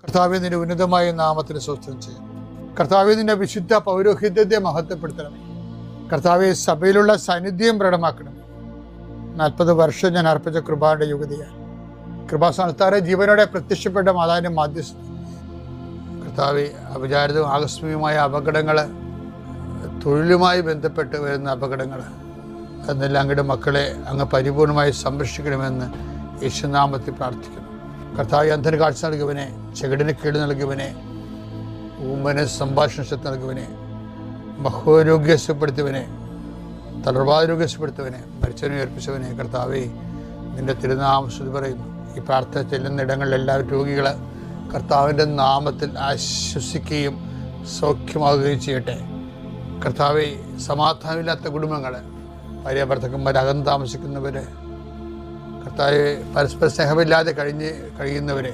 കർത്താവേ, നിന്റെ ഉന്നതമായ നാമത്തിന് സ്തോത്രം ചെയ്യും. കർത്താവേ, നിന്റെ വിശുദ്ധ പൗരോഹിത്യത്തെ മഹത്വപ്പെടുത്തണമേ. കർത്താവെ, സഭയിലുള്ള സാന്നിധ്യം പ്രകടമാക്കണം. 40 വർഷം ഞാൻ അർപ്പിച്ച കൃപാന്റെ യുഗതിയാണ്. കൃപാസ്ഥാനത്താറെ ജീവനോടെ പ്രത്യക്ഷപ്പെട്ട മാതാവിന്റെ മാധ്യസ്ഥ കർത്താവെ, അപചാരിതവും ആകസ്മികമായ അപകടങ്ങൾ, തൊഴിലുമായി ബന്ധപ്പെട്ട് വരുന്ന അപകടങ്ങൾ എന്നെല്ലാം അങ്ങയുടെ മക്കളെ അങ്ങ് പരിപൂർണമായി സംരക്ഷിക്കണമെന്ന് യേശുനാമത്തിൽ പ്രാർത്ഥിക്കുന്നു. കർത്താവ്, അന്ധന് കാഴ്ച നൽകിയവനെ, ചെകിടിന് കേട് നൽകിയവനെ, ഊമ്പന് സംഭാഷണ ശക്തി നൽകിയവനെ, മഹോരോഗ്യസ്യപ്പെടുത്തിയവനെ, തളർവാരോഗ്യസ്യപ്പെടുത്തിയവനെ, മരിച്ചവനെ ഉയർപ്പിച്ചവനെ, കർത്താവേ, നിന്റെ തിരുനാമം സ്തുതി പറയുന്നു. ഈ പ്രാർത്ഥന ചെല്ലുന്ന ഇടങ്ങളിൽ എല്ലാവരും രോഗികൾ കർത്താവിൻ്റെ നാമത്തിൽ ആശ്വസിക്കുകയും സൗഖ്യമാകുകയും ചെയ്യട്ടെ. കർത്താവെ, സമാധാനമില്ലാത്ത കുടുംബങ്ങൾ, ഭാര്യ ഭർത്താക്കന്മാർ, അകന്ന് താമസിക്കുന്നവർ, കർത്താവെ, പരസ്പര സ്നേഹമില്ലാതെ കഴിയുന്നവരെ